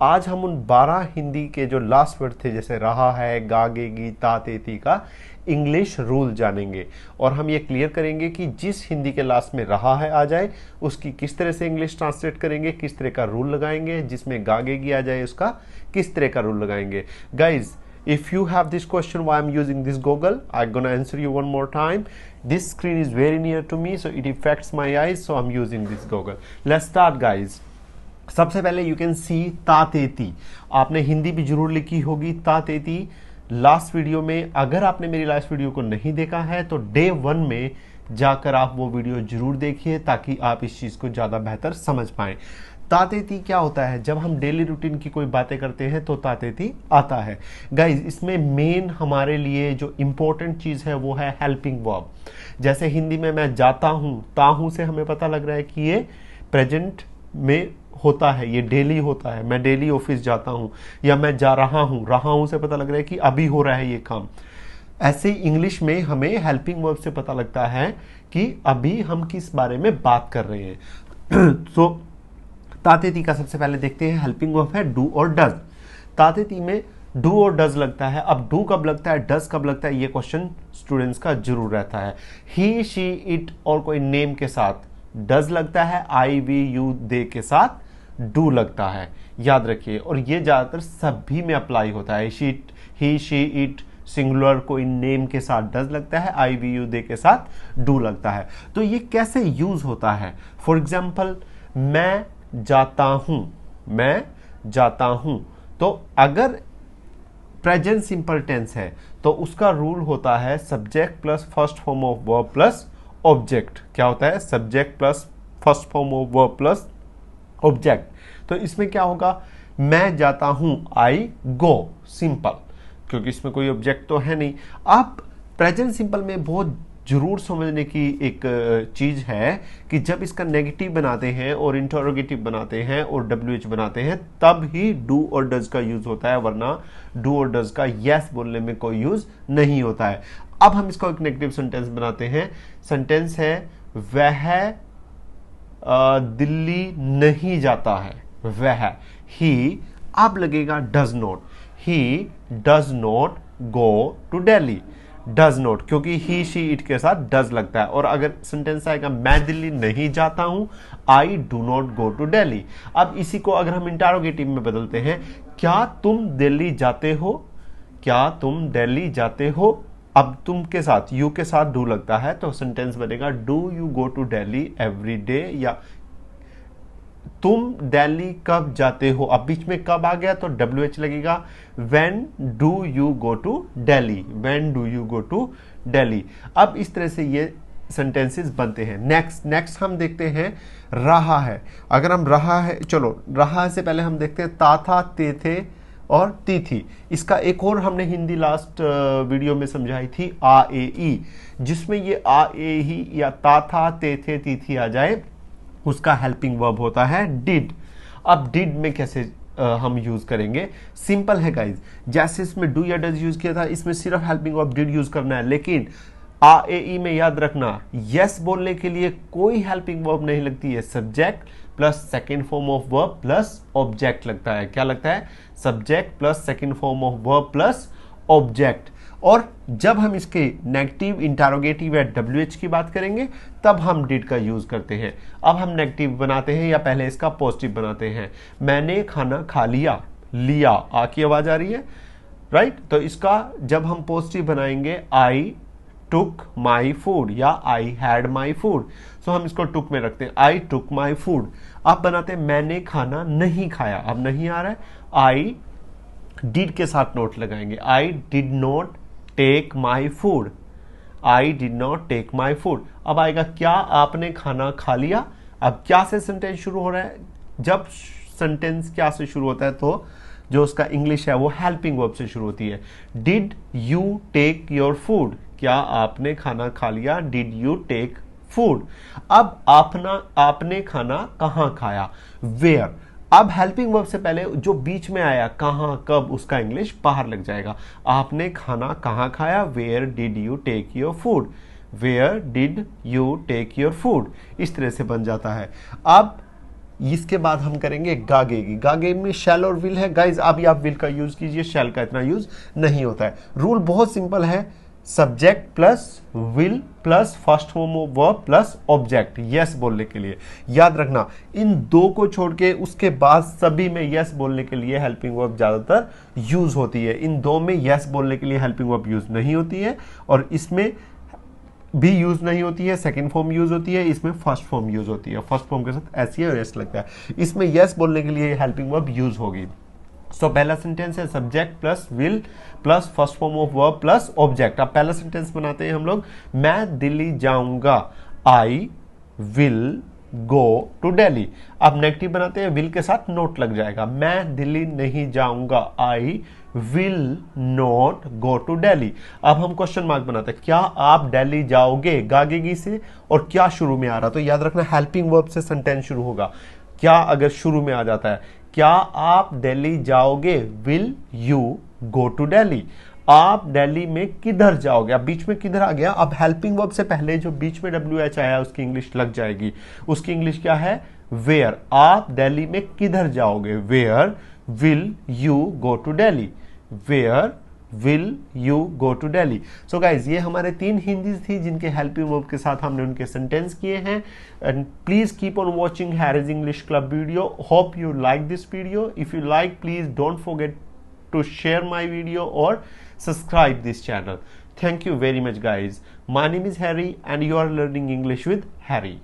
आज हम उन 12 हिंदी के जो लास्ट वर्ड थे, जैसे रहा है, गागेगी, तातेती का इंग्लिश रूल जानेंगे। और हम ये क्लियर करेंगे कि जिस हिंदी के लास्ट में रहा है आ जाए उसकी किस तरह से इंग्लिश ट्रांसलेट करेंगे, किस तरह का रूल लगाएंगे, जिसमें गागेगी आ जाए उसका किस तरह का रूल लगाएंगे। Guys, if you have this question why I'm using this Google, I'm gonna answer you one more time. This screen is very near to me, so it affects my eyes, so I'm using this Google. Let's start guys. सबसे पहले you can see तातेती। आपने हिंदी भी जरूर लिखी होगी तातेती last video में। अगर आपने मेरी लास्ट वीडियो को नहीं देखा है तो डे 1 में जाकर आप वो वीडियो जरूर देखिए ताकि आप इस चीज़ को ज़्यादा बेहतर समझ पाएं। तातेती क्या होता है? जब हम डेली रूटीन की कोई बातें करते हैं तो तातेती आता है। गाइज, इसमें मेन हमारे लिए जो इम्पोर्टेंट चीज़ है वो है हेल्पिंग वर्ब। जैसे हिंदी में मैं जाता हूँ, ताहूँ से हमें पता लग रहा है कि ये प्रेजेंट में होता है, ये डेली होता है। मैं डेली ऑफिस जाता हूँ, या मैं जा रहा हूँ से पता लग रहा है कि अभी हो रहा है ये काम। ऐसे इंग्लिश में हमें हेल्पिंग वर्ब से पता लगता है कि अभी हम किस बारे में बात कर रहे हैं। तो तातेती का सबसे पहले देखते हैं हेल्पिंग वर्ब है डू और डज। तातेती में डू और डज लगता है। अब डू कब लगता है, डज कब लगता है, ये क्वेश्चन स्टूडेंट्स का जरूर रहता है। ही, शी, इट और कोई नेम के साथ डज लगता है, आई, वी, यू, दे के साथ डू लगता है, याद रखिए। और ये ज्यादातर सभी में अप्लाई होता है। ही, शी, इट सिंगुलर कोई नेम के साथ डज लगता है, आई, वी, यू, दे के साथ डू लगता है। तो ये कैसे यूज होता है? फॉर एग्जाम्पल, मैं जाता हूं, मैं जाता हूं, तो अगर प्रेजेंट सिंपल टेंस है तो उसका रूल होता है subject plus first form of verb plus object. क्या होता है? Subject plus first form of verb plus object. तो इसमें क्या होगा? मैं जाता हूं, आई गो, सिंपल, क्योंकि इसमें कोई ऑब्जेक्ट तो है नहीं। आप प्रेजेंट सिंपल में बहुत जरूर समझने की एक चीज है कि जब इसका नेगेटिव बनाते हैं और इंटरोगेटिव बनाते हैं और WH बनाते हैं तब ही डू और डज का यूज होता है, वरना डू और डज का यस बोलने में कोई यूज नहीं होता है। अब हम इसको एक नेगेटिव सेंटेंस बनाते हैं। सेंटेंस है वह दिल्ली नहीं जाता है, वह, ही, अब लगेगा does not, he does not go to Delhi, does not, क्योंकि ही, शी, इट के साथ डज लगता है। और अगर सेंटेंस आएगा मैं दिल्ली नहीं जाता हूं, I do not go to Delhi. अब इसी को अगर हम इंटरोगेटिव में बदलते हैं, क्या तुम दिल्ली जाते हो, क्या तुम दिल्ली जाते हो, अब तुम के साथ, यू के साथ डू लगता है, तो सेंटेंस बनेगा do you go to Delhi every day, या तुम दिल्ली कब जाते हो। अब बीच में कब आ गया तो WH लगेगा। When do you go to Delhi, when do you go to Delhi. अब इस तरह से ये सेंटेंसेस बनते हैं। नेक्स्ट हम देखते हैं रहा है। अगर हम रहा है, चलो रहा से पहले हम देखते हैं ता था, ते थे और ती थी। इसका एक और हमने हिंदी लास्ट वीडियो में समझाई थी, आ, ए, ई, जिसमें ये आ, ए, ही या ता था, ते थे, ती थी आ जाए, उसका हेल्पिंग वर्ब होता है डिड। अब डिड में कैसे हम यूज करेंगे? सिंपल है गाइज, जैसे इसमें डू या डज यूज किया था, इसमें सिर्फ हेल्पिंग वर्ब डिड यूज करना है। लेकिन आ, ए, ई में याद रखना, यस बोलने के लिए कोई हेल्पिंग वर्ब नहीं लगती है। Subject plus second form of verb plus object लगता है। क्या लगता है? Subject plus second form of verb plus object. और जब हम इसके नेगेटिव, इंटरोगेटिव या WH की बात करेंगे तब हम डिड का यूज करते हैं। अब हम नेगेटिव बनाते हैं या पहले इसका पॉजिटिव बनाते हैं। मैंने खाना खा लिया, लिया, आ की आवाज आ रही है, राइट? तो इसका जब हम पॉजिटिव बनाएंगे, आई टुक माई फूड या आई हैड माई फूड, सो हम इसको टुक में रखते हैं, आई टुक माई फूड। अब बनाते हैं मैंने खाना नहीं खाया, अब नहीं आ रहा है, आई डिड के साथ नोट लगाएंगे, I did not take my food, I did not take my food. अब आएगा क्या आपने खाना खा लिया। अब क्या से सेंटेंस शुरू हो रहा है? जब सेंटेंस क्या से शुरू होता है तो जो उसका इंग्लिश है वो हेल्पिंग वर्ब से शुरू होती है। Did you take your food, क्या आपने खाना खा लिया, डिड यू टेक फूड। अब आपने खाना कहाँ खाया, वेयर। अब हेल्पिंग वर्ब से पहले जो बीच में आया कहाँ कब, उसका इंग्लिश बाहर लग जाएगा। आपने खाना कहाँ खाया, where did you take your food, where did you take your food, इस तरह से बन जाता है। अब इसके बाद हम करेंगे गागेगी। गागेगी में शैल और विल है गाइज, अभी आप विल का यूज कीजिए, शैल का इतना यूज नहीं होता है। रूल बहुत सिंपल है, subject plus will plus first form of verb plus object yes बोलने के लिए। याद रखना इन दो को छोड़ के उसके बाद सभी में यस बोलने के लिए हेल्पिंग वर्ब ज्यादातर यूज होती है। इन दो में यस बोलने के लिए हेल्पिंग वर्ब यूज नहीं होती है, और इसमें भी यूज नहीं होती है, सेकंड फॉर्म यूज होती है, इसमें फर्स्ट फॉर्म यूज होती है। फर्स्ट फॉर्म के साथ ऐसी और एस लगता है, इसमें यस बोलने के लिए हेल्पिंग वर्ब यूज होगी। सो पहला सेंटेंस है subject plus will plus first form of verb plus object. अब पहला सेंटेंस बनाते हैं हम लोग, मैं दिल्ली जाऊंगा, I will go to Delhi. अब नेगेटिव बनाते हैं, विल के साथ नोट लग जाएगा, मैं दिल्ली नहीं जाऊंगा, I will not go to Delhi. अब हम क्वेश्चन मार्क बनाते हैं, क्या आप दिल्ली जाओगे, गागेगी से, और क्या शुरू में आ रहा, तो याद रखना हेल्पिंग वर्ब से सेंटेंस शुरू होगा। क्या अगर शुरू में आ जाता है, क्या आप दिल्ली जाओगे, will you go to Delhi. आप दिल्ली में किधर जाओगे, अब बीच में किधर आ गया, अब हेल्पिंग वर्ब से पहले जो बीच में WH आया उसकी इंग्लिश लग जाएगी। उसकी इंग्लिश क्या है, वेयर। आप दिल्ली में किधर जाओगे, where will you go to Delhi, where will you go to Delhi. So guys ये हमारे 3 हिंदीज थी जिनके हेल्पिंग वर्ब के साथ हमने उनके सेंटेंस किए हैं। And please keep on watching Harris English club video. Hope you like this video. If you like please don't forget to share my video or subscribe this channel. Thank you very much guys. My name is Harry and you are learning English with Harry.